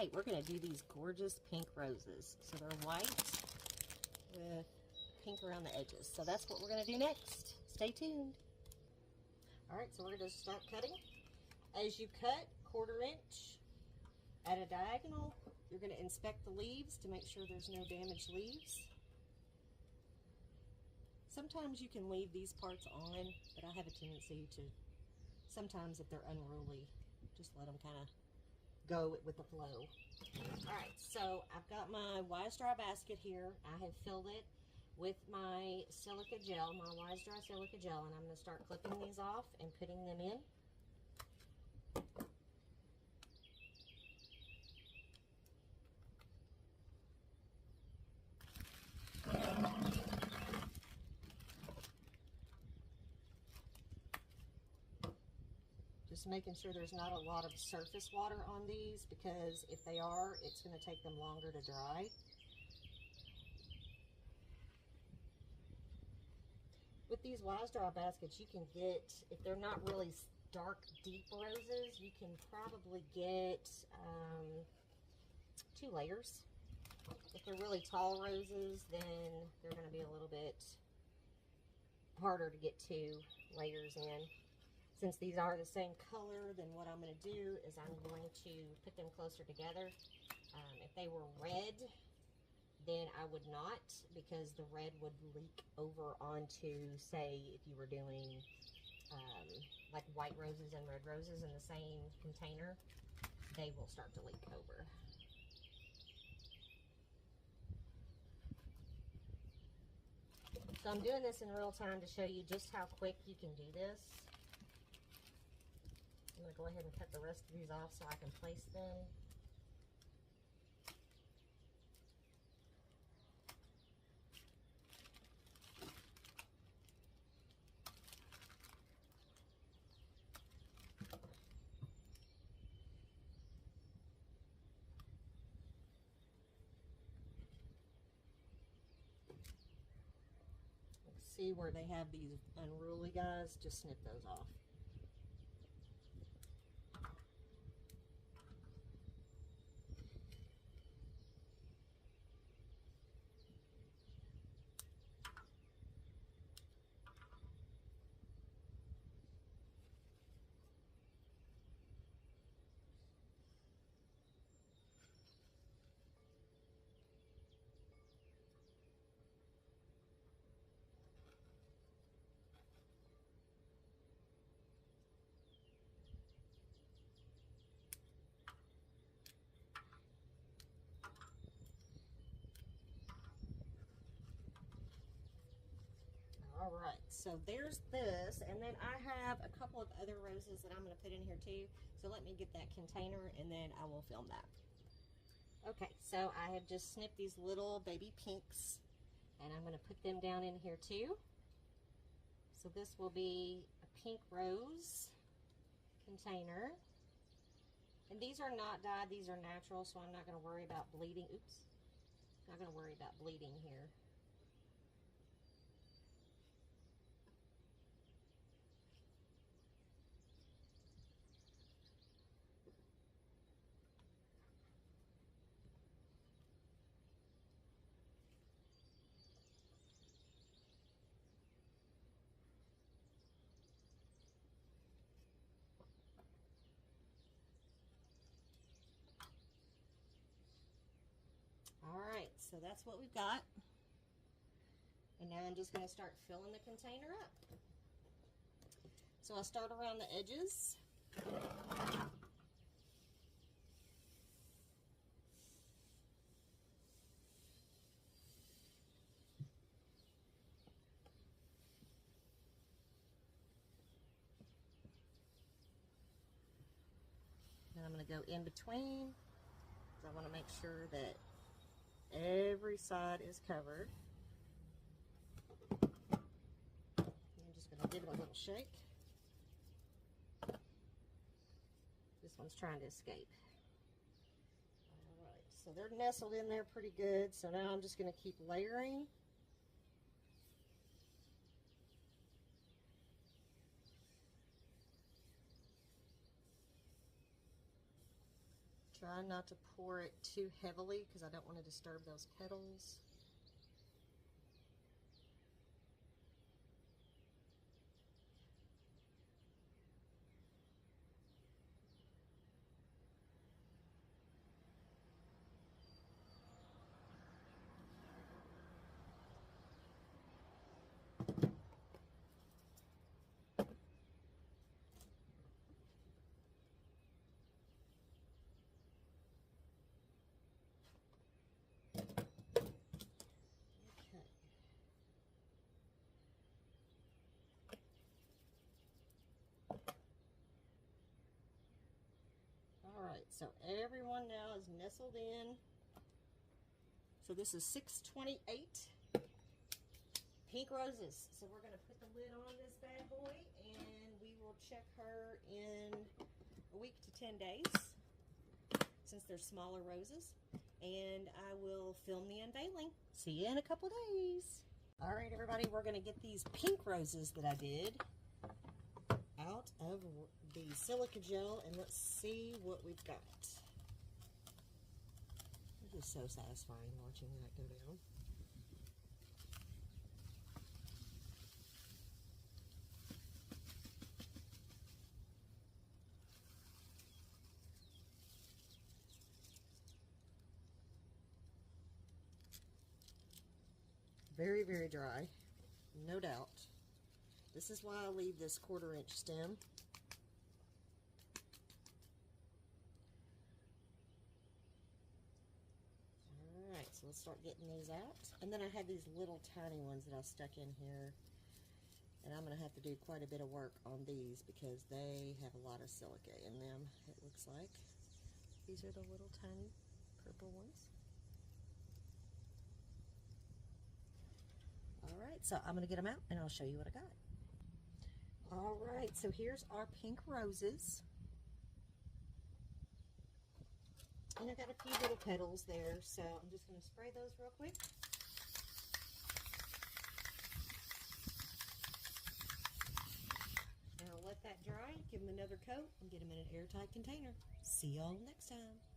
right, we're going to do these gorgeous pink roses. So they're white with pink around the edges. So that's what we're going to do next. Stay tuned. All right, so we're going to start cutting. As you cut, 1/4 inch at a diagonal, you're going to inspect the leaves to make sure there's no damaged leaves. Sometimes you can leave these parts on, but I have a tendency to, sometimes if they're unruly, just let them kind of go with the flow. All right, so I've got my Wise Dry basket here. I have filled it with my silica gel, my Wise Dry silica gel, and I'm going to start clipping these off and putting them in. Just making sure there's not a lot of surface water on these, because if they are, it's going to take them longer to dry. With these Wise Dry baskets, you can get, if they're not really dark, deep roses, you can probably get 2 layers. If they're really tall roses, then they're going to be a little bit harder to get 2 layers in. Since these are the same color, then what I'm going to do is I'm going to put them closer together. If they were red, then I would not, because the red would leak over onto, say, if you were doing like white roses and red roses in the same container, they will start to leak over. So I'm doing this in real time to show you just how quick you can do this. I'm going to go ahead and cut the rest of these off so I can place them. See where they have these unruly guys? Just snip those off. All right, so there's this, and then I have a couple of other roses that I'm going to put in here too. So let me get that container, and then I will film that. Okay, so I have just snipped these little baby pinks, and I'm going to put them down in here too. So this will be a pink rose container. And these are not dyed, these are natural, so I'm not going to worry about bleeding. Oops, not going to worry about bleeding here. All right, so that's what we've got. And now I'm just going to start filling the container up. So I'll start around the edges. Then I'm going to go in between, because I want to make sure that every side is covered. I'm just going to give it a little shake. This one's trying to escape. All right, so they're nestled in there pretty good. So now I'm just going to keep layering. Try try not to pour it too heavily because I don't want to disturb those petals. Alright, so everyone now is nestled in. So this is 628 pink roses. So we're going to put the lid on this bad boy and we will check her in a week to 10 days since they're smaller roses. And I will film the unveiling. See you in a couple days. Alright everybody, we're going to get these pink roses that I did out of the silica gel and let's see what we've got. It is so satisfying watching that go down. Very, very dry, no doubt. This is why I leave this 1/4 inch stem. Alright, so let's start getting these out. And then I have these little tiny ones that I stuck in here. And I'm going to have to do quite a bit of work on these because they have a lot of silica in them, it looks like. These are the little tiny purple ones. Alright, so I'm going to get them out and I'll show you what I got. Alright, so here's our pink roses. And I've got a few little petals there, so I'm just going to spray those real quick. Now let that dry, give them another coat, and get them in an airtight container. See y'all next time.